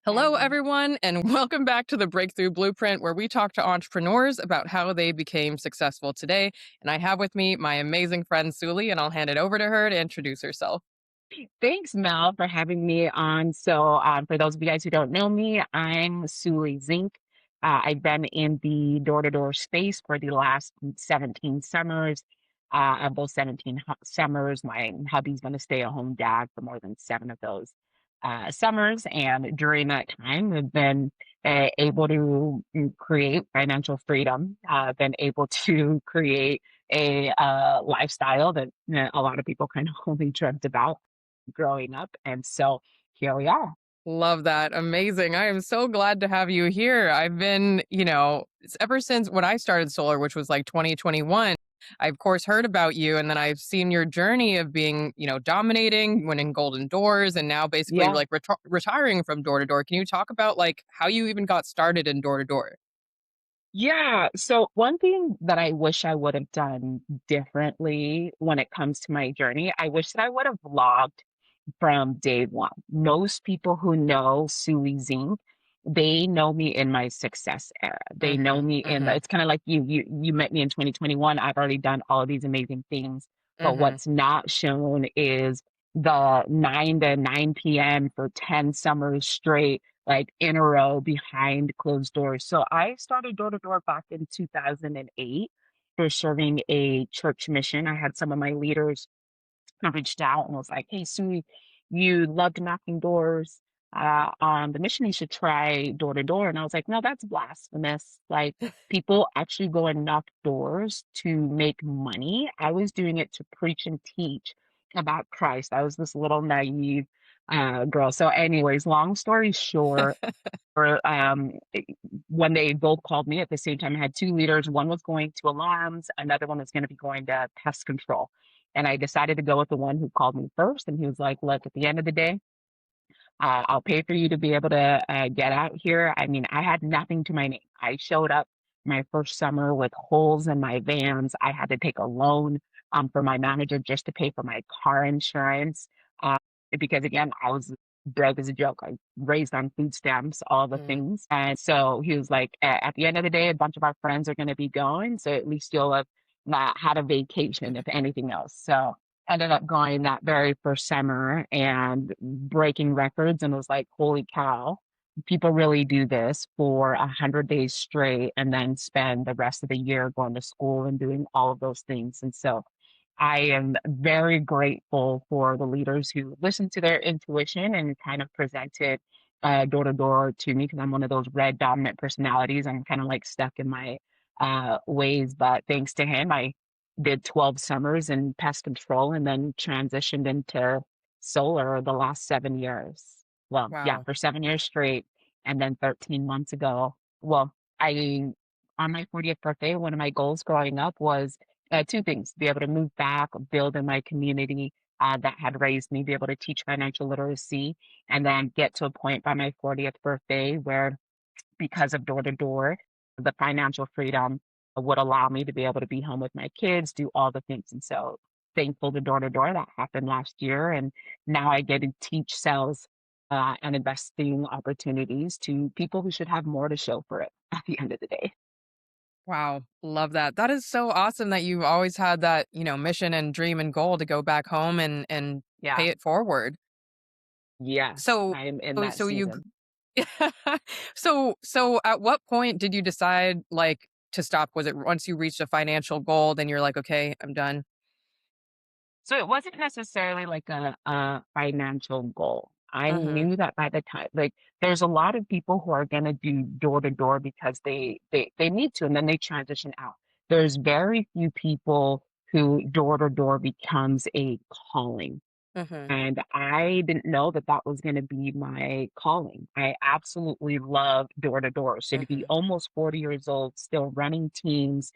Hello, Hey. everyone, and welcome back to the Breakthrough Blueprint, where we talk to entrepreneurs about how they became successful today. And I have with me my amazing friend Suli, and I'll hand it over to her to introduce herself. Thanks, Mel, for having me on. For those of you guys who don't know me, I'm Suli Zinck. I've been in the door-to-door space for the last 17 summers. Of those 17 summers, my hubby's been a stay-at-home dad for more than 7 of those summers. And during that time, I've been able to create financial freedom, been able to create a lifestyle that a lot of people kind of only dreamt about growing up. And so here we are. Love that. Amazing. I am so glad to have you here. I've been, ever since when I started solar, which was like 2021, I of course heard about you and then I've seen your journey of being, dominating, winning golden doors and now basically Yeah. like retiring from door to door. Can you talk about like how you even got started in door to door? Yeah. So one thing that I wish I would have done differently when it comes to my journey, I wish that I would have vlogged from day one. Most people who know Suli Zinck, they know me in my success era. They know Mhm. me in the, Mhm. it's kind of like you met me in 2021. I've already done all of these amazing things. But Mhm. what's not shown is the 9 to 9 p.m. for 10 summers straight, like in a row behind closed doors. So I started door to door back in 2008 for serving a church mission. I had some of my leaders reached out and was like, "Hey, Sue, you loved knocking doors on the mission. You should try door to door." And I was like, "No, that's blasphemous. Like, people actually go and knock doors to make money. I was doing it to preach and teach about Christ. I was this little naive girl." So, anyways, long story short, or when they both called me at the same time, I had two leaders. One was going to alarms, another one was going to be going to pest control. And I decided to go with the one who called me first. And he was like, "Look, at the end of the day, I'll pay for you to be able to get out here." I mean, I had nothing to my name. I showed up my first summer with holes in my vans. I had to take a loan for my manager just to pay for my car insurance. Uh, because again, I was broke as a joke. I raised on food stamps, all the Mhm. things. And so he was like, At the end of the day, a bunch of our friends are going to be going. So at least you'll have not had a vacation, if anything else." So ended up going that very first summer and breaking records and was like, "Holy cow, people really do this for 100 days straight and then spend the rest of the year going to school and doing all of those things." And so I am very grateful for the leaders who listened to their intuition and kind of presented door to door to me, because I'm one of those red dominant personalities. I'm kind of like stuck in my ways, but thanks to him, I did 12 summers in pest control and then transitioned into solar the last 7 years. Well, yeah, Wow. for 7 years straight. And then 13 months ago, well, I, on my 40th birthday, one of my goals growing up was two things: be able to move back, build in my community that had raised me, be able to teach financial literacy, and then get to a point by my 40th birthday where, because of door to door, the financial freedom would allow me to be able to be home with my kids, do all the things. And so thankful to door that happened last year. And now I get to teach sales and investing opportunities to people who should have more to show for it at the end of the day. Wow. Love that. That is so awesome that you've always had that, mission and dream and goal to go back home and Yeah. pay it forward. Yes, So I am in so that so you season. so at what point did you decide like to stop? Was it once you reached a financial goal, then you're like, okay, I'm done? So it wasn't necessarily like a financial goal. I Mm-hmm. knew that by the time, like, there's a lot of people who are going to do door to door because they need to, and then they transition out. There's very few people who door to door becomes a calling. Mm-hmm. And I didn't know that that was going to be my calling. I absolutely love door to door. So to be Mm-hmm. almost 40 years old, still running teams,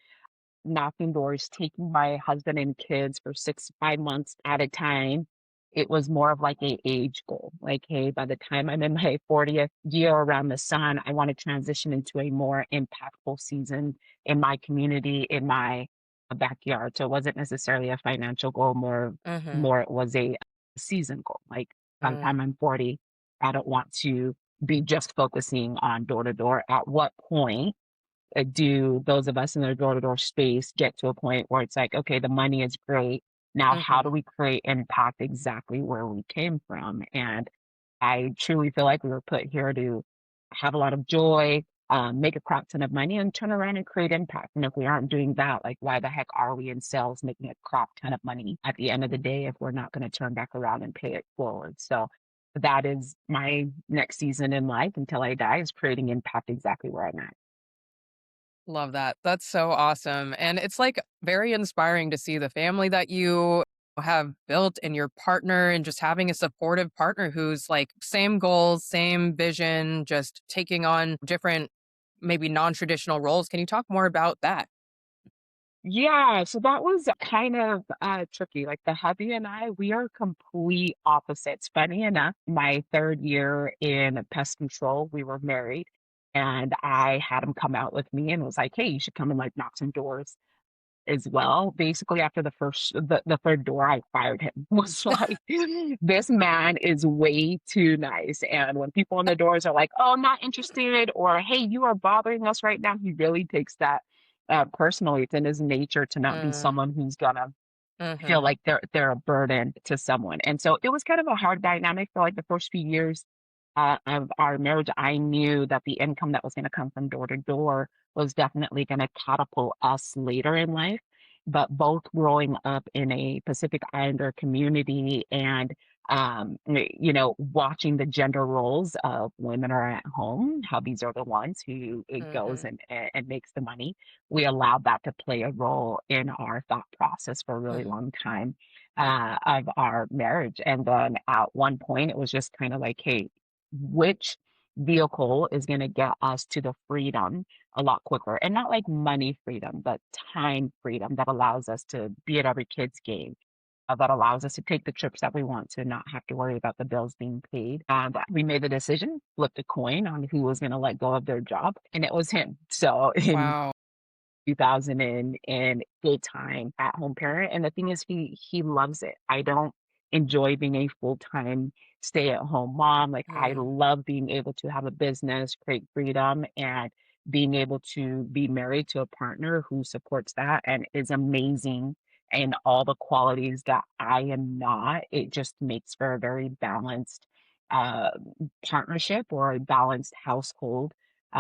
knocking doors, taking my husband and kids for 6 to 5 months at a time. It was more of like a age goal. Like, hey, by the time I'm in my 40th year around the sun, I want to transition into a more impactful season in my community, in my backyard. So it wasn't necessarily a financial goal, Mm-hmm. more it was a season goal. Like, by the time I'm 40, I don't want to be just focusing on door to door. At what point do those of us in the door to door space get to a point where it's like, okay, the money is great. Now, how do Mhm. we create impact exactly where we came from? And I truly feel like we were put here to have a lot of joy, make a crap ton of money, and turn around and create impact. And if we aren't doing that, like, why the heck are we in sales making a crap ton of money at the end of the day if we're not going to turn back around and pay it forward? So that is my next season in life until I die, is creating impact exactly where I'm at. Love that. That's so awesome. And it's like very inspiring to see the family that you have built and your partner and just having a supportive partner who's like same goals, same vision, just taking on different, maybe non traditional roles. Can you talk more about that? Yeah, so that was kind of tricky. Like the hubby and I, we are complete opposites. Funny enough, my third year in pest control, we were married, and I had him come out with me and was like, "Hey, you should come and like knock some doors as well." Basically, after the third door, I fired him. Was like, this man is way too nice. And when people on the doors are like, "Oh, not interested," or "Hey, you are bothering us right now," he really takes that personally. It's in his nature to not be Mm, someone who's gonna feel hmm like they're a burden to someone. And so it was kind of a hard dynamic for like the first few years of our marriage. I knew that the income that was going to come from door to door was definitely going to catapult us later in life. But both growing up in a Pacific Islander community and watching the gender roles of women are at home, hubbies are the ones who it goes hmm and makes the money. We allowed that to play a role in our thought process for a really hmm long time of our marriage. And then at one point, it was just kind of like, hey, which vehicle is going to get us to the freedom a lot quicker? And not like money freedom, but time freedom that allows us to be at every kid's game, that allows us to take the trips that we want to, not have to worry about the bills being paid. And we made the decision, flipped a coin on who was going to let go of their job, and it was him. So in Wow. 2000 and full-time at-home parent, and the thing is he loves it. I don't enjoy being a full-time stay-at-home mom. Like, I Mm, love being able to have a business, create freedom, and being able to be married to a partner who supports that and is amazing and all the qualities that I am not. It just makes for a very balanced uh, partnership or a balanced household.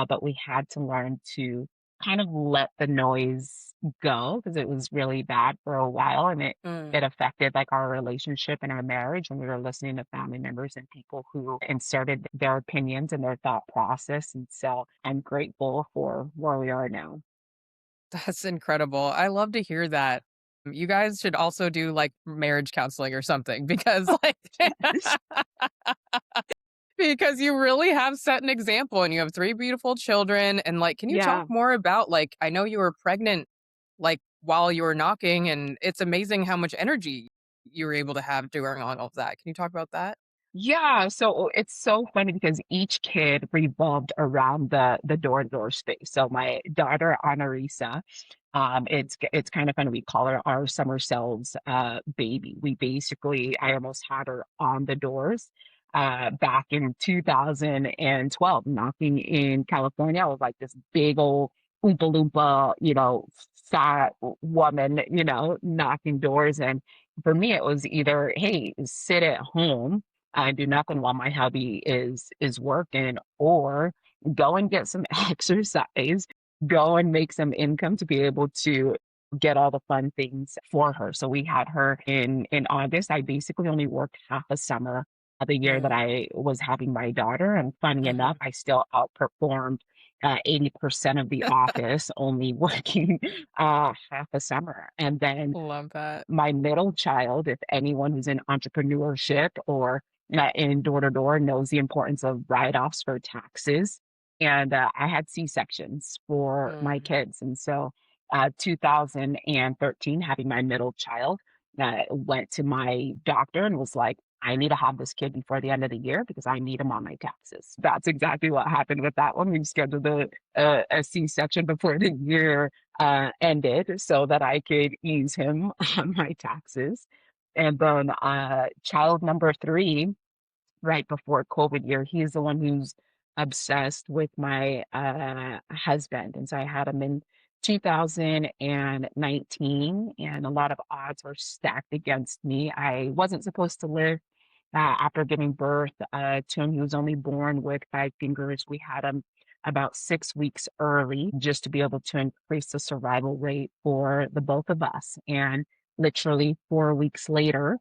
But we had to learn to kind of let the noise go because it was really bad for a while, and it mm. affected like our relationship and our marriage when we were listening to family members and people who inserted their opinions and their thought process. And so I'm grateful for where we are now. That's incredible. I love to hear that. You guys should also do like marriage counseling or something because like because you really have set an example and you have 3 beautiful children and, like, can you talk Yeah. more about, like I know you were pregnant, like, while you were knocking, and it's amazing how much energy you were able to have during all of that. Can you talk about that? Yeah, so it's so funny because each kid revolved around the door-to-door space. So my daughter Anarisa, it's kind of funny. We call her our summer cells baby. We basically I almost had her on the doors back in 2012, knocking in California with like this big old Oompa Loompa, fat woman, knocking doors. And for me, it was either, hey, sit at home do nothing while my hubby is working, or go and get some exercise, go and make some income to be able to get all the fun things for her. So we had her in August. I basically only worked half a summer of the year that Mm, I was having my daughter. And funny enough, mhm. I still outperformed 80% of the office only working half a summer. And then Love that. my middle child, if anyone who's in entrepreneurship or in door to door knows the importance of write offs for taxes. And I had C sections for my Mm. kids. And so 2013, having my middle child, went to my doctor and was like, I need to have this kid before the end of the year because I need him on my taxes. That's exactly what happened with that one. We scheduled a C section before the year ended so that I could ease him on my taxes. And then child number three, right before COVID year, he's the one who's obsessed with my husband. And so I had him in 2019, and a lot of odds were stacked against me. I wasn't supposed to live after giving birth to him. He was only born with 5 fingers. We had him about 6 weeks early just to be able to increase the survival rate for the both of us. And literally 4 weeks later,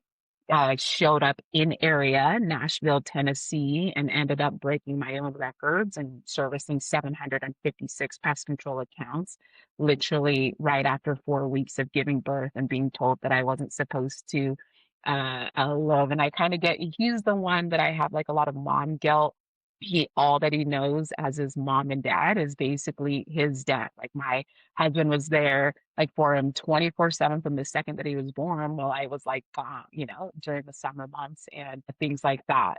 showed up in area, Nashville, Tennessee, and ended up breaking my own records and servicing 756 pest control accounts, literally right after 4 weeks of giving birth and being told that I wasn't supposed to live. And I kind of get, he's the one that I have like a lot of mom guilt. All that he knows as his mom and dad is basically his dad. Like my husband was there like for him 24/7 from the second that he was born while I was like gone, during the summer months and things like that.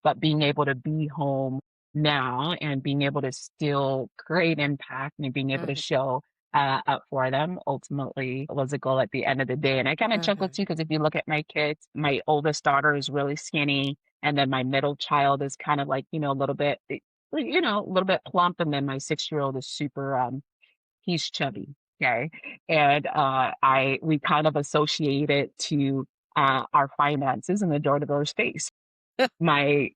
But being able to be home now and being able to still create impact and being able to Mhm, show up for them ultimately was a goal at the end of the day. And I kind of chuckle mhm, too, because if you look at my kids, my oldest daughter is really skinny. And then my middle child is kind of like, a little bit, a little bit plump. And then my 6 year old is super, he's chubby. Okay. And we kind of associate it to our finances in the door to door space. My,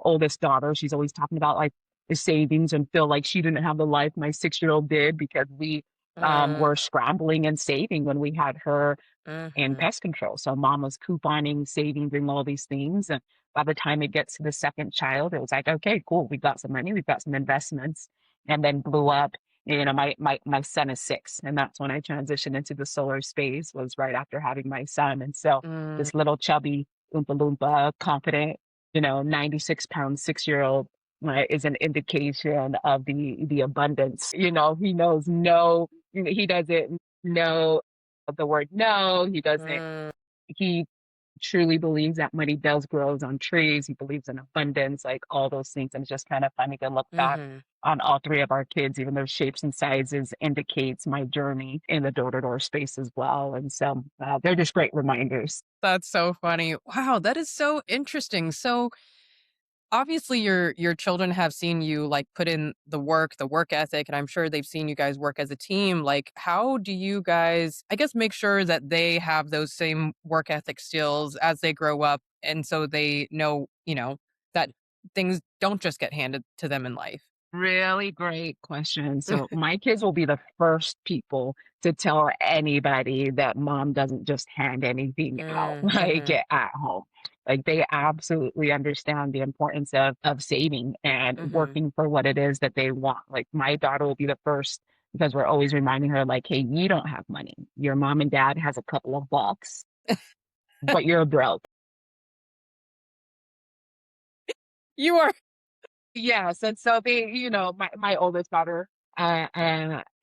oldest daughter, she's always talking about like the savings and feel like she didn't have the life my 6 year old did because we mm, were scrambling and saving when we had her in mhm, pest control. So mom was couponing, saving, doing all these things. And by the time it gets to the second child, it was like, okay, cool. We've got some money, we've got some investments, and then blew up. My son is 6, and that's when I transitioned into the solar space, was right after having my son. And so mm, this little chubby Oompa Loompa, confident, 96 pound 6 year old is an indication of the abundance. He knows no, he doesn't know the word no. mm, He truly believes that money does grows on trees. He believes in abundance, like all those things. And it's just kind of funny to look back mhm. on all three of our kids, even though shapes and sizes indicates my journey in the door to door space as well. And so they're just great reminders. That's so funny. Wow, that is so interesting. So, obviously your children have seen you like put in the work ethic, and I'm sure they've seen you guys work as a team. Like, how do you guys, I guess, make sure that they have those same work ethic skills as they grow up and so they know, that things don't just get handed to them in life? Really great question. So my kids will be the first people to tell anybody that mom doesn't just hand anything out Mm, like mhm, at home. Like they absolutely understand the importance of saving and mhm. working for what it is that they want. Like my daughter will be the first because we're always reminding her like, hey, you don't have money. Your mom and dad has a couple of bucks, but you're broke. You are. Yes, and so my oldest daughter,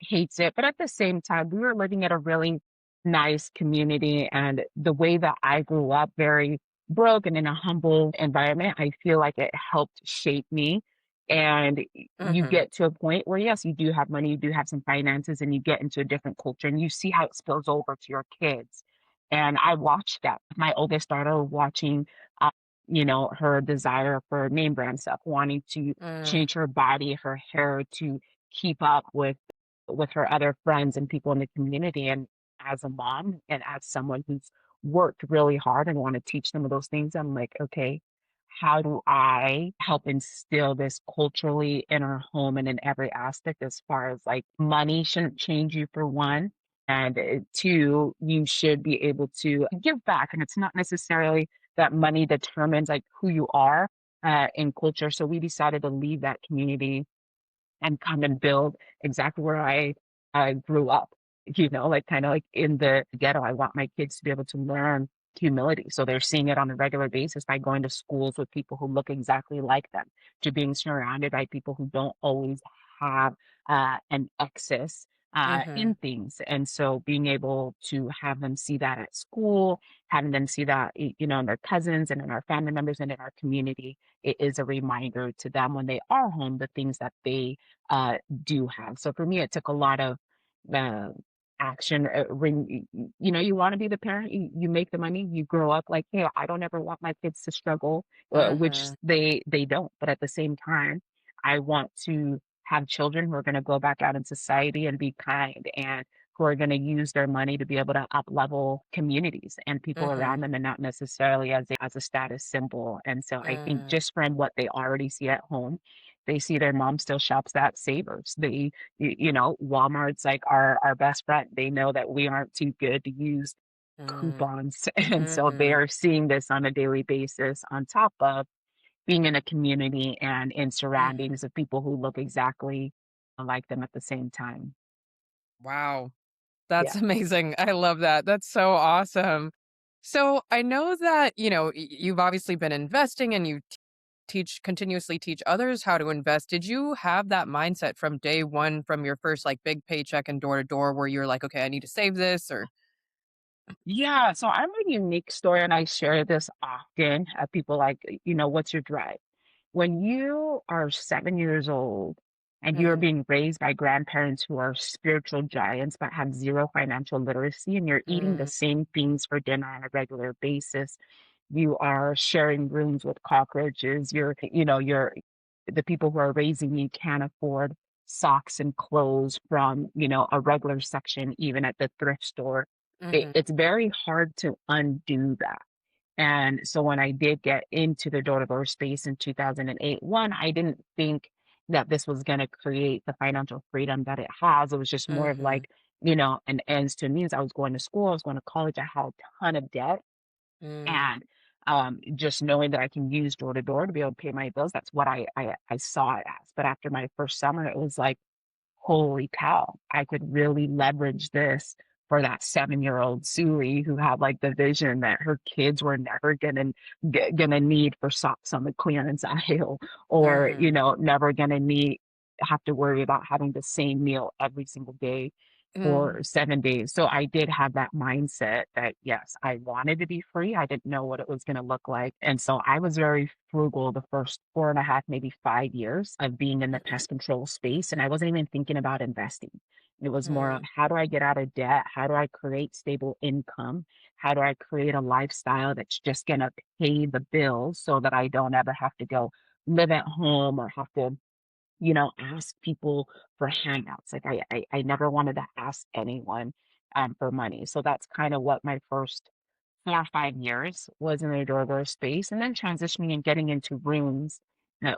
hates it, but at the same time, we were living at a really nice community, and the way that I grew up, very broke and in a humble environment, I feel like it helped shape me. And you Mhm, get to a point where, yes, you do have money, you do have some finances, and you get into a different culture, and you see how it spills over to your kids. And I watched that. My oldest daughter watching her desire for name brand stuff, wanting to mm, change her body, her hair to keep up with her other friends and people in the community. And as a mom and as someone who's worked really hard and want to teach them of those things, I'm like, okay, how do I help instill this culturally in our home and in every aspect as far as like money shouldn't change you for one. And two, you should be able to give back. And it's not necessarily that money determines like who you are in culture. So we decided to leave that community and come and build exactly where I grew up, like kind of like in the ghetto. I want my kids to be able to learn humility. So they're seeing it on a regular basis by going to schools with people who look exactly like them, to being surrounded by people who don't always have an excess in mhm. things. And so being able to have them see that at school, having them see that, in their cousins and in our family members and in our community, it is a reminder to them when they are home, the things that they do have. So for me, it took a lot of uh, action when you want to be the parent, you make the money, you grow up like, hey, I don't ever want my kids to struggle, which Mhm. they don't, but at the same time I want to have children who are going to go back out in society and be kind, and who are going to use their money to be able to up level communities and people around Mhm. them, and not necessarily as a status symbol. And so I think Mm. just from what they already see at home, they see their mom still shops at Savers. Walmart's like our best friend. They know that we aren't too good to use Mm. coupons. And so they Mhm. are seeing this on a daily basis, on top of being in a community and in Mhm. surroundings of people who look exactly like them at the same time. Wow. That's Yeah. amazing. I love that. That's so awesome. So I know that, you've obviously been investing and you continuously teach others how to invest. Did you have that mindset from day one, from your first like big paycheck and door to door where you're like, okay, I need to save this or? Yeah, so I'm a unique story and I share this often. People like, what's your drive? When you are 7 years old and you're Mm, being raised by grandparents who are spiritual giants but have zero financial literacy, and you're eating the mm, same things for dinner on a regular basis, you are sharing rooms with cockroaches, you're the people who are raising you can't afford socks and clothes from, a regular section, even at the thrift store. mhm, It's very hard to undo that. And so when I did get into the door-to-door space in 2008, one, I didn't think that this was going to create the financial freedom that it has. It was just more of mhm, like, an ends to means. I was going to school, I was going to college, I had a ton of debt. mm, And just knowing that I can use door to door to be able to pay my bills, that's what I saw it as. But after my first summer, it was like, holy cow, I could really leverage this for that 7-year-old Suli who had like the vision that her kids were never gonna need for socks on the clearance aisle, or mhm, never gonna need have to worry about having the same meal every single day mm, for 7 days. So I did have that mindset that yes, I wanted to be free. I didn't know what it was gonna look like. And so I was very frugal the first 4.5, maybe 5 years of being in the mhm, pest control space. And I wasn't even thinking about investing. It was more of mm, how do I get out of debt? How do I create stable income? How do I create a lifestyle that's just gonna pay the bills so that I don't ever have to go live at home or have to ask people for handouts. Like I never wanted to ask anyone for money. So that's kind of what my first 4 or 5 years was in the door space, and then transitioning and getting into rooms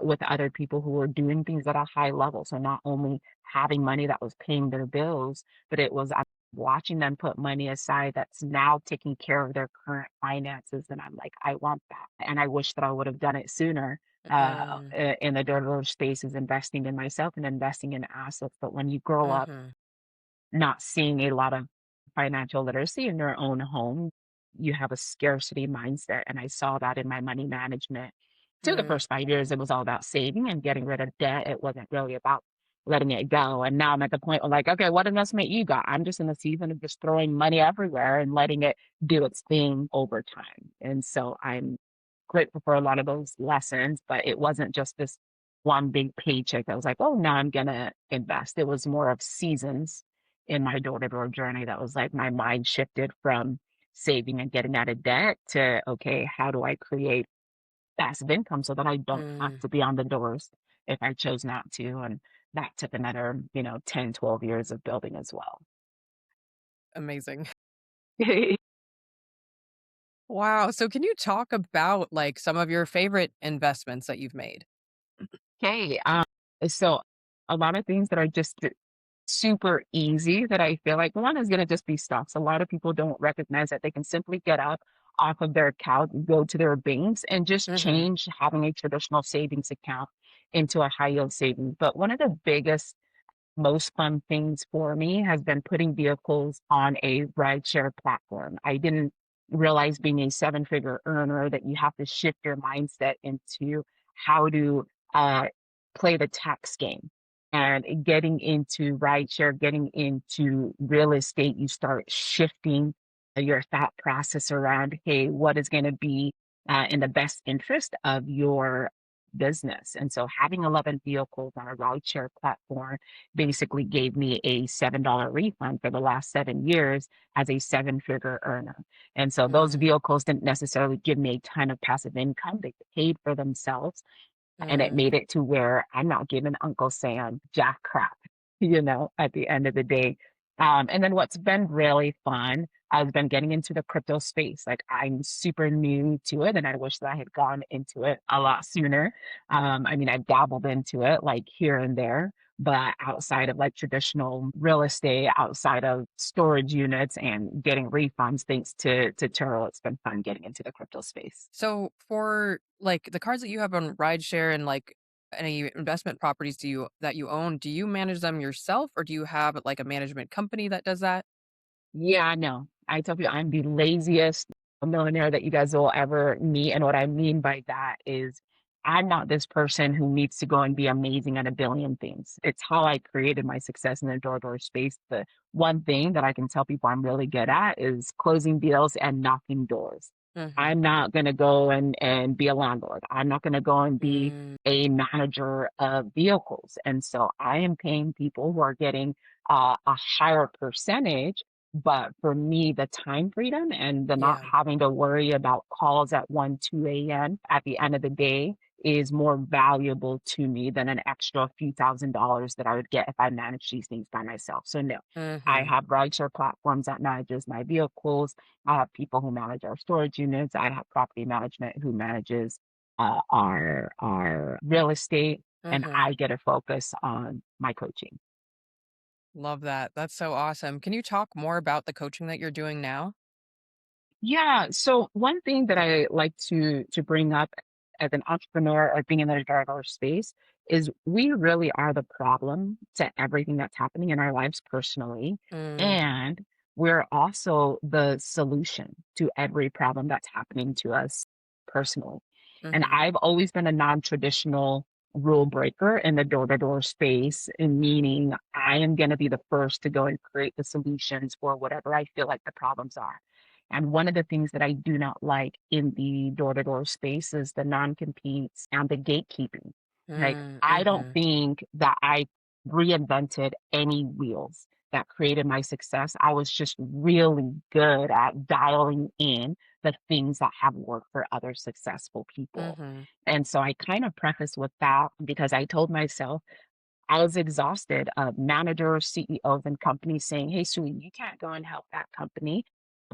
with other people who were doing things at a high level. So not only having money that was paying their bills, but it was I'm watching them put money aside that's now taking care of their current finances. And I'm like, I want that. And I wish that I would have done it sooner mm, in the door space, is investing in myself and investing in assets. But when you grow up mhm, not seeing a lot of financial literacy in their own home, you have a scarcity mindset. And I saw that in my money management. Through the mm, first 5 years, it was all about saving and getting rid of debt. It wasn't really about letting it go. And now I'm at the point where, like, okay, what investment you got? I'm just in the season of just throwing money everywhere and letting it do its thing over time. And so I'm grateful for a lot of those lessons, but it wasn't just this one big paycheck. I was like, oh, now I'm gonna invest. It was more of seasons in my door-to-door journey that was like my mind shifted from saving and getting out of debt to, okay, how do I create passive income so that I don't have mm. to be on the doors if I chose not to? And that took another, 10, 12 years of building as well. Amazing. Wow. So can you talk about like some of your favorite investments that you've made? Okay. So a lot of things that are just super easy that I feel like one is going to just be stocks. A lot of people don't recognize that they can simply get up off of their couch, go to their banks, and just Mhm, change having a traditional savings account into a high yield savings. But one of the biggest most fun things for me has been putting vehicles on a rideshare platform. I didn't realize being a seven-figure earner that you have to shift your mindset into how to uh, play the tax game. And getting into rideshare, getting into real estate, you start shifting your thought process around, hey, what is going to be in the best interest of your business. And so having 11 vehicles on a rideshare platform basically gave me a $7 refund for the last 7 years as a seven-figure earner. And so those Mm, vehicles didn't necessarily give me a ton of passive income. They paid for themselves. And it mm. made it to where I'm not giving Uncle Sam jack crap, at the end of the day. And then what's been really fun, I've been getting into the crypto space. Like I'm super new to it, and I wish that I had gone into it a lot sooner. I mean, I've dabbled into it like here and there, but outside of like traditional real estate, outside of storage units and getting refunds, thanks to Turo, it's been fun getting into the crypto space. So for like the cars that you have on rideshare and like any investment properties that you own, do you manage them yourself or do you have like a management company that does that? Yeah, I know. I tell people I'm the laziest millionaire that you guys will ever meet. And what I mean by that is I'm not this person who needs to go and be amazing at a billion things. It's how I created my success in the door space. The one thing that I can tell people I'm really good at is closing deals and knocking doors. Mhm. I'm not going to go and be a landlord. I'm not going to go and be Mm, a manager of vehicles. And so I am paying people who are getting a higher percentage, but for me, the time freedom and the not yeah. having to worry about calls at 1, 2 a.m. at the end of the day is more valuable to me than an extra few $1,000s that I would get if I managed these things by myself. So no, I Mhm. have rideshare platforms that manages my vehicles. I have people who manage our storage units. I have property management who manages our real estate, and Mhm. I get to focus on my coaching. Love that. That's so awesome. Can you talk more about the coaching that you're doing now? Yeah. So one thing that I like to bring up as an entrepreneur or being in the driver space is we really are the problem to everything that's happening in our lives personally. Mm, And we're also the solution to every problem that's happening to us personally. And mhm. I've always been a non-traditional rule breaker in the door-to-door space, and meaning I am going to be the first to go and create the solutions for whatever I feel like the problems are. And one of the things that I do not like in the door to door space is the non competes and the gatekeeping. Like, Mm, I don't mhm. think that I reinvented any wheels that created my success. I was just really good at dialing in the things that have worked for other successful people. Mhm. And so I kind of preface with that because I told myself, I was exhausted of managers, CEOs, and companies saying, "Hey, Sui, you can't go and help that company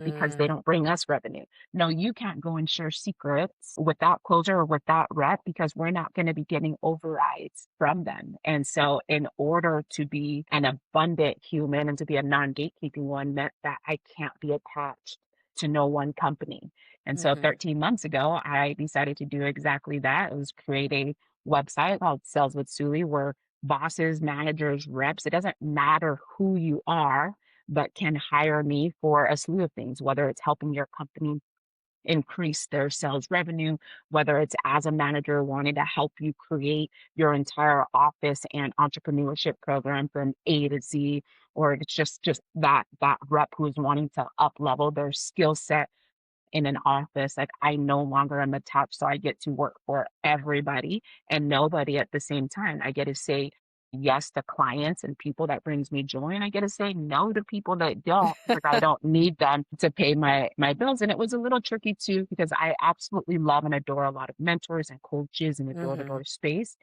because they Mm, don't bring us revenue. No, you can't go and share secrets with that closer or with that rep because we're not going to be getting overrides from them." And so, in order to be an abundant human and to be a non gatekeeping one, meant that I can't be attached to no one company. And so, mhm. 13 months ago, I decided to do exactly that. It was create a website called Sales with Suli, where bosses, managers, reps, it doesn't matter who you are, but can hire me for a slew of things, whether it's helping your company increase their sales revenue, whether it's as a manager wanting to help you create your entire office and entrepreneurship program from A to Z, or it's just that rep who's wanting to up level their skill set in an office. Like I no longer am attached, so I get to work for everybody and nobody at the same time. I get to say yes to clients and people that brings me joy, and I get to say no to people that don't because I don't need them to pay my bills. And it was a little tricky too because I absolutely love and adore a lot of mentors and coaches in the door to Mhm. door space,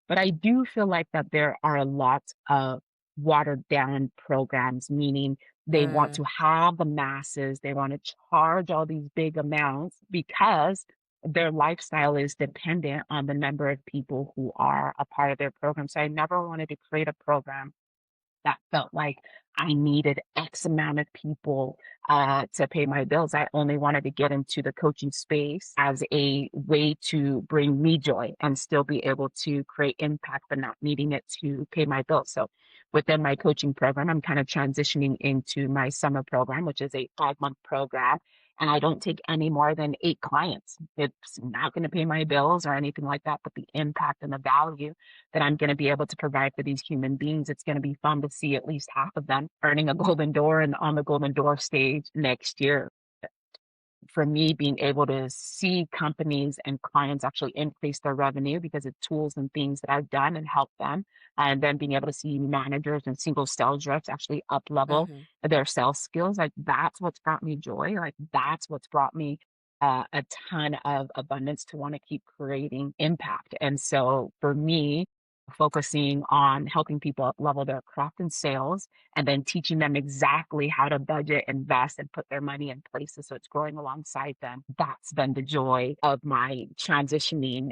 but I do feel like that there are a lot of watered down programs, meaning they want Mm, to have the masses, they want to charge all these big amounts because their lifestyle is dependent on the number of people who are a part of their program. So I never wanted to create a program that felt like I needed X amount of people to pay my bills. I only wanted to get into the coaching space as a way to bring me joy and still be able to create impact, but not needing it to pay my bills. So within my coaching program, I'm kind of transitioning into my summer program, which is a 5-month program. And I don't take any more than 8 clients. It's not going to pay my bills or anything like that, but the impact and the value that I'm going to be able to provide for these human beings, it's going to be fun to see at least half of them earning a golden door and on the golden door stage next year. for me, being able to see companies and clients actually increase their revenue because of tools and things that I've done and helped them, and then being able to see managers and single sales reps actually up level Mhm. their sales skills, like that's what's brought me joy. Like that's what's brought me a ton of abundance to want to keep creating impact. And so for me, focusing on helping people up level their craft and sales and then teaching them exactly how to budget, invest, and put their money in places so it's growing alongside them. That's been the joy of my transitioning,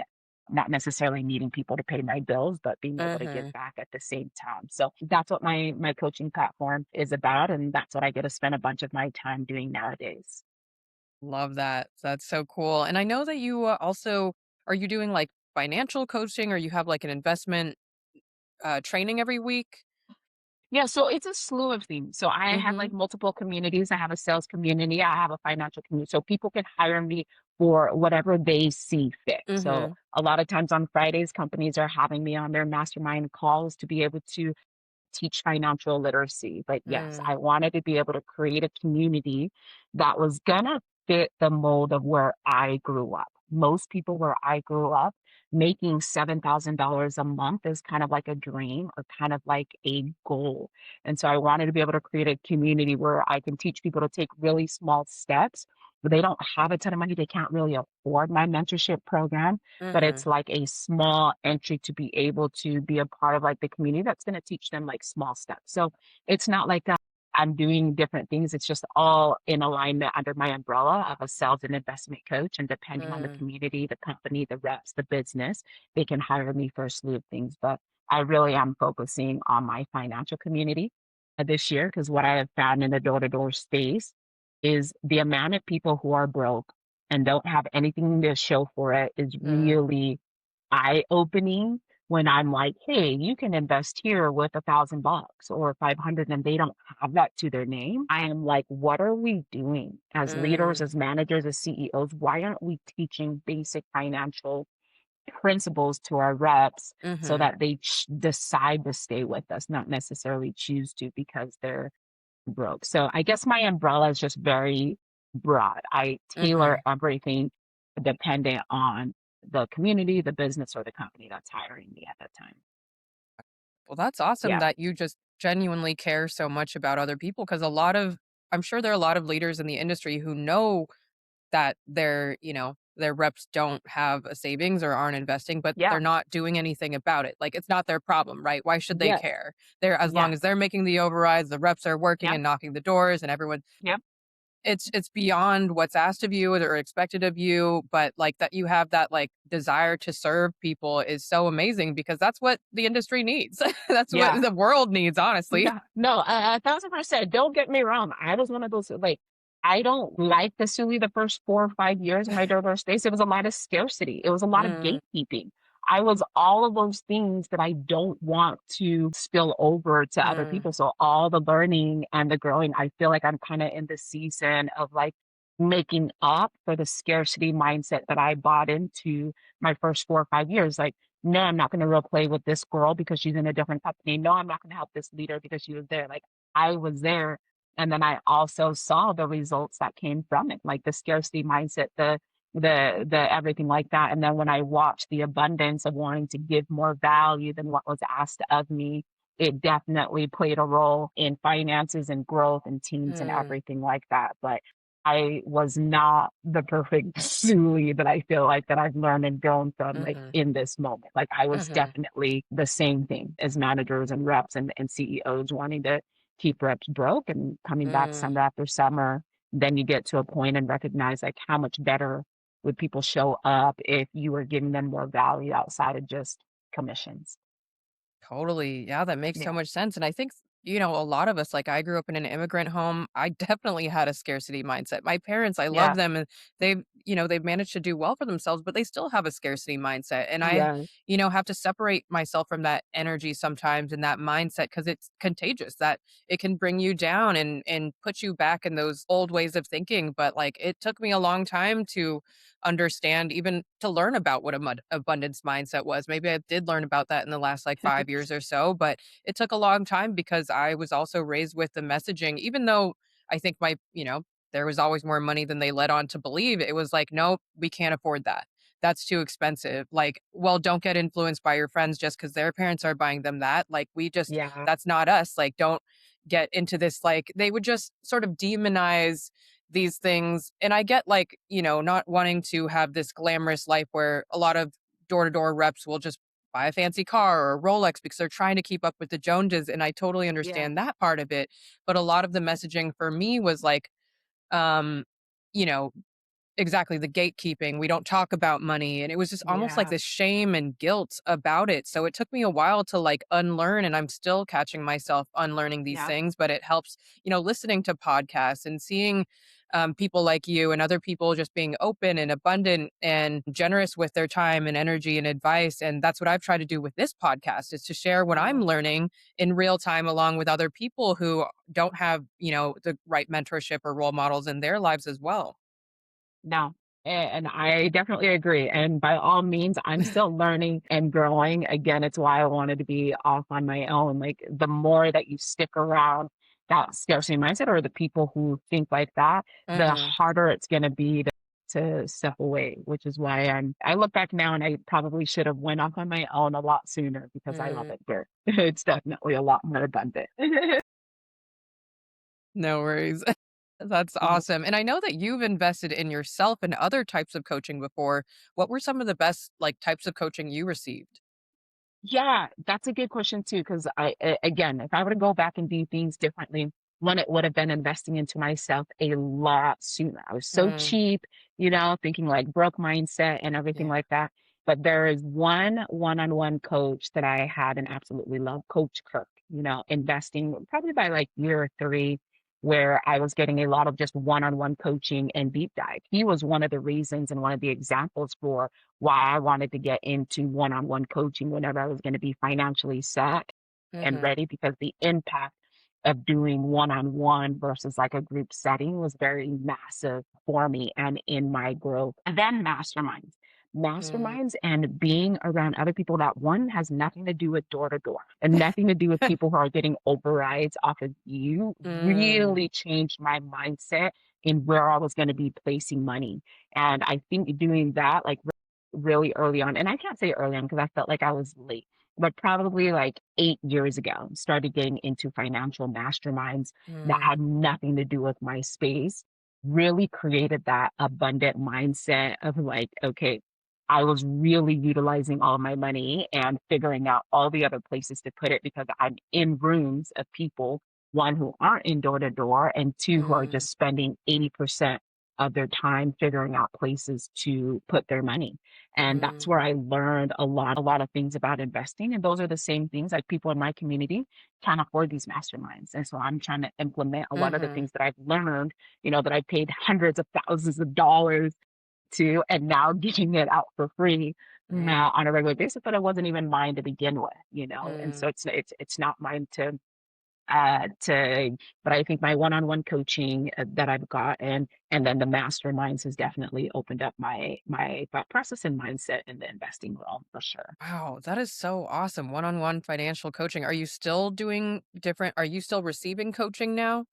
not necessarily needing people to pay my bills, but being able to give Mhm. back at the same time. So that's what my coaching platform is about. And that's what I get to spend a bunch of my time doing nowadays. Love that. That's so cool. And I know that you also are you doing like financial coaching or you have like an investment training every week? Yeah, so it's a slew of things. So I have like Mhm. multiple communities. I have a sales community, I have a financial community. So people can hire me for whatever they see fit. So Mhm. a lot of times on Fridays, companies are having me on their mastermind calls to be able to teach financial literacy. But yes, Mm. I wanted to be able to create a community that was gonna fit the mold of where I grew up. Most people where I grew up, making $7,000 a month is kind of like a dream or kind of like a goal. And so I wanted to be able to create a community where I can teach people to take really small steps. But they don't have a ton of money, they can't really afford my mentorship program, but it's Mhm. like a small entry to be able to be a part of like the community that's going to teach them like small steps. So it's not like I'm doing different things. It's just all in alignment under my umbrella of a sales and investment coach. And depending on the Mm. community, the company, the reps, the business, they can hire me for a slew of things. But I really am focusing on my financial community this year because what I have found in the door to door space is the amount of people who are broke and don't have anything to show for it is Mm. really eye-opening when I'm like, "Hey, you can invest here with $1,000 or 500," and they don't have that to their name. I am like, "What are we doing as leaders, Mm. as managers, as CEOs? Why aren't we teaching basic financial principles to our reps so Mhm. that they decide to stay with us, not necessarily choose to because they're broke?" So I guess my umbrella is just very broad. I tailor Mhm. everything dependent on the community, the business, or the company that's hiring me at that time. Well, that's awesome Yeah. that you just genuinely care so much about other people because a lot of I'm sure there are a lot of leaders in the industry who know that their reps don't have a savings or aren't investing, but Yeah. they're not doing anything about it. Like it's not their problem, right? Why should they Yes. care? They're as long Yes. as they're making the overrides, the reps are working Yep. and knocking the doors and everyone Yep. it's beyond what's asked of you or expected of you, but like that you have that like desire to serve people is so amazing because that's what the industry needs. That's what Yeah. the world needs, honestly. Yeah, no, 1,000%. Don't get me wrong. I was one of those like I don't like the Suli the first 4 or 5 years of my door space. It was a lot of scarcity. It was a lot of Mm, gatekeeping. I was all of those things that I don't want to spill over to other mm, people. So all the learning and the growing, I feel like I'm kind of in the season of like making up for the scarcity mindset that I bought into my first 4 or 5 years. Like no, I'm not going to role play with this girl because she's in a different company. No, I'm not going to help this leader because she was there. Like I was there. And then I also saw the results that came from it, like the scarcity mindset, the everything like that. And then when I watched the abundance of wanting to give more value than what was asked of me, it definitely played a role in finances and growth and teams and mm, everything like that. But I was not the perfect Suli that I feel like that I've learned and grown from like mhm, in this moment. Like I was mhm, definitely the same thing as managers and reps and CEOs wanting to keep reps broke and coming back mm. summer after summer. Then you get to a point and recognize like how much better would people show up if you were giving them more value outside of just commissions. Totally. Yeah, that makes so Yeah. much sense. And I think, a lot of us, like I grew up in an immigrant home. I definitely had a scarcity mindset. My parents, I love Yeah. them and they've managed to do well for themselves, but they still have a scarcity mindset. And I, Yeah. have to separate myself from that energy sometimes and that mindset because it's contagious that it can bring you down and put you back in those old ways of thinking. But like it took me a long time to understand, even to learn about what a abundance mindset was. Maybe I did learn about that in the last like 5 years or so, but it took a long time because I was also raised with the messaging, even though I think there was always more money than they led on to believe. It was like, nope, we can't afford that. That's too expensive. Like, well, don't get influenced by your friends just because their parents are buying them that. Like, we just, Yeah. that's not us. Like, don't get into this. Like, they would just sort of demonize these things. And I get, like, not wanting to have this glamorous life where a lot of door to door reps will just buy a fancy car or a Rolex because they're trying to keep up with the Joneses. And I totally Yeah. understand that part of it. But a lot of the messaging for me was like, um, you know, exactly, the gatekeeping, we don't talk about money, and it was just almost like Yeah. this shame and guilt about it, so it took me a while to, like, unlearn, and I'm still catching myself unlearning these Yeah. things, but it helps, listening to podcasts and seeing, people like you and other people just being open and abundant and generous with their time and energy and advice, and that's what I've tried to do with this podcast, is to share what I'm Yeah. learning in real time along with other people who don't have, the right mentorship or role models in their lives as well. No, and I definitely agree, and by all means, I'm still learning and growing. Again, it's why I wanted to be off on my own. Like, the more that you stick around that scarcity mindset or the people who think like that, the Mhm. harder it's gonna be to step away, which is why I look back now and I probably should have went off on my own a lot sooner because I love Mm, it here. It's definitely a lot more abundant. no worries. That's awesome. And I know that you've invested in yourself and other types of coaching before. What were some of the best like types of coaching you received? Yeah, that's a good question too. Because again, if I were to go back and do things differently, one, it would have been investing into myself a lot sooner. I was so Mm, cheap, thinking like broke mindset and everything yeah. like that. But there is one one-on-one coach that I had and absolutely love, Coach Kirk, investing probably by like year three, where I was getting a lot of just one-on-one coaching and deep dive. He was one of the reasons and one of the examples for why I wanted to get into one-on-one coaching whenever I was going to be financially set and Mhm. ready, because the impact of doing one-on-one versus like a group setting was very massive for me and in my growth. And then Mm. masterminds and being around other people that, one, has nothing to do with door to door and nothing to do with people who are getting overrides off of you, Mm, really changed my mindset in where I was going to be placing money. And I think doing that, like, really early on, and I can't say early on because I felt like I was late, but probably like 8 years ago, started getting into financial masterminds that mm, had nothing to do with my space, really created that abundant mindset of like, okay, I was really utilizing all my money and figuring out all the other places to put it because I'm in rooms of people, one, who aren't in door to door, and two, who are mm, just spending 80% of their time figuring out places to put their money. And that's mm, where I learned a lot of things about investing. And those are the same things like people in my community can't afford these masterminds. And so I'm trying to implement a lot of the mhm, things that I've learned, that I paid hundreds of thousands of dollars to, and now giving it out for free mm, now on a regular basis, but it wasn't even mine to begin with, and mm. so it's not mine to but I think my one-on-one coaching that I've got, and then the masterminds has definitely opened up my thought process and mindset in the investing realm for sure. Wow, that is so awesome. One-on-one financial coaching. Are you still doing different are you still receiving coaching now?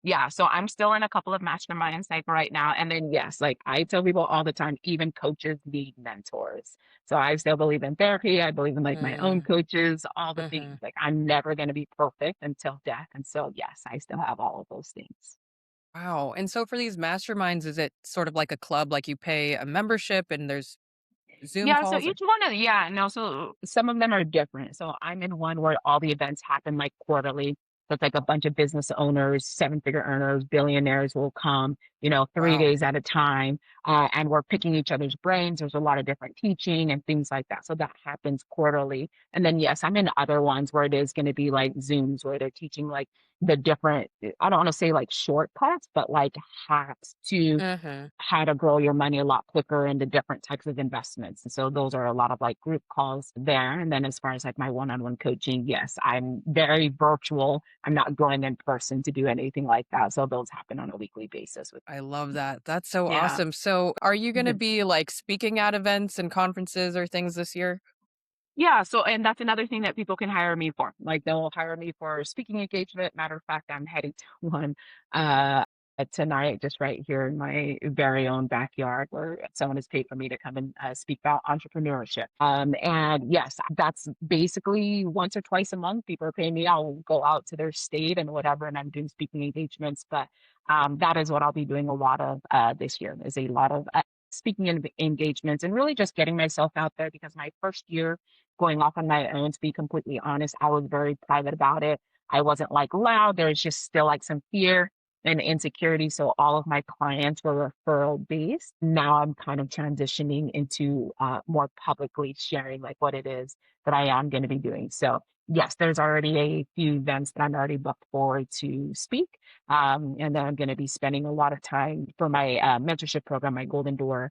Yeah, so I'm still in a couple of masterminds like right now. And then yes, like I tell people all the time, even coaches need mentors. So I still believe in therapy. I believe in like my own Mm, coaches, all the things. mhm. Like, I'm never going to be perfect until death. And so yes, I still have all of those things. Wow, and so for these masterminds, is it sort of like a club, like you pay a membership and there's Zoom Yeah, so calls or each one of yeah, no, so some of them are different. So I'm in one where all the events happen like quarterly. So it's like a bunch of business owners, seven-figure earners, billionaires will come, three wow. days at a time. And we're picking each other's brains. There's a lot of different teaching and things like that. So that happens quarterly. And then, yes, I'm in other ones where it is going to be like Zooms where they're teaching like the different, I don't want to say like shortcuts, but like hacks to Mhm. how to grow your money a lot quicker into different types of investments. And so those are a lot of like group calls there. And then as far as like my one-on-one coaching, yes, I'm very virtual. I'm not going in person to do anything like that. So those happen on a weekly basis with I love that. That's so yeah. awesome. So, are you gonna Mhm. be, like, speaking at events and conferences or things this year? Yeah, so and that's another thing that people can hire me for. Like, they'll hire me for speaking engagement. Matter of fact, I'm heading to one tonight, just right here in my very own backyard, where someone has paid for me to come and speak about entrepreneurship. And yes, that's basically once or twice a month. People are paying me. I'll go out to their state and whatever, and I'm doing speaking engagements. But that is what I'll be doing a lot of this year. Is a lot of speaking engagements and really just getting myself out there because my first year going off on my own, to be completely honest, I was very private about it. I wasn't like loud. There was just still like some fear and insecurity. So all of my clients were referral based. Now I'm kind of transitioning into more publicly sharing like what it is that I am going to be doing. So yes, there's already a few events that I'm already booked forward to speak. And then I'm going to be spending a lot of time for my mentorship program, my Golden Door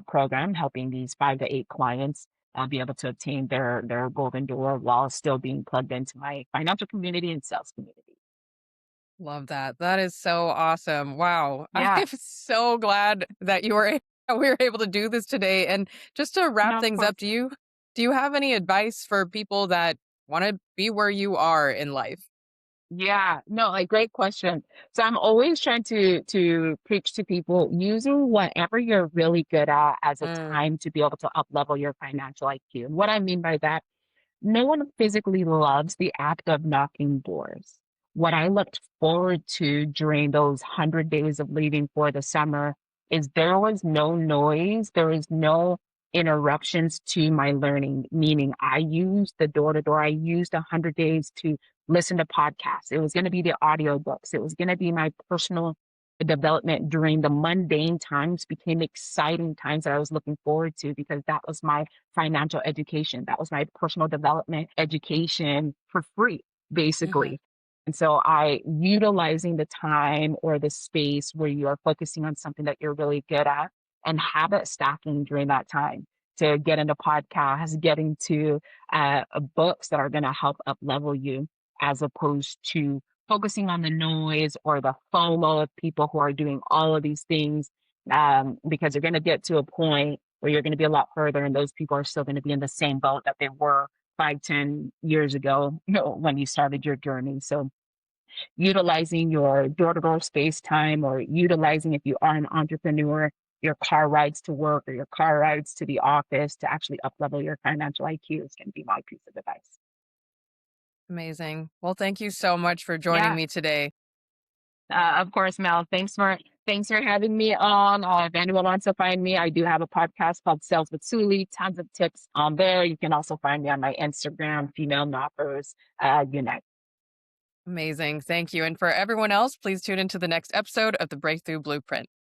program, helping these 5 to 8 clients be able to obtain their golden door while still being plugged into my financial community and sales community. Love that. That is so awesome. Wow. I Yeah, am so glad that that we were able to do this today. And just to wrap no, of things course. up, do you have any advice for people that want to be where you are in life? Yeah, no, like great question. So I'm always trying to preach to people using whatever you're really good at as a Mm, time to be able to up level your financial IQ. And what I mean by that, no one physically loves the act of knocking doors. What I looked forward to during those 100 days of leaving for the summer is there was no noise, there was no interruptions to my learning, meaning I used the door to door. I used 100 days to listen to podcasts. It was going to be the audiobooks. It was going to be my personal development during the mundane times became exciting times that I was looking forward to because that was my financial education. That was my personal development education for free, mhm, basically. And so I utilizing the time or the space where you are focusing on something that you're really good at and habit stacking during that time to get into podcasts, getting to books that are going to help up level you as opposed to focusing on the noise or the FOMO of people who are doing all of these things because you're going to get to a point where you're going to be a lot further and those people are still going to be in the same boat that they were 5, 10 years ago, when you started your journey. So utilizing your door-to-door space time or utilizing if you are an entrepreneur, your car rides to work or your car rides to the office to actually up level your financial IQ is going to be my piece of advice. amazing. Well, thank you so much for joining Yeah. me today. Of course, Mel. Thanks for having me on. If anyone wants to find me, I do have a podcast called Sales with Suli. Tons of tips on there. You can also find me on my Instagram, Female Knockers Unite. Amazing. Thank you. And for everyone else, please tune into the next episode of the Breakthrough Blueprint.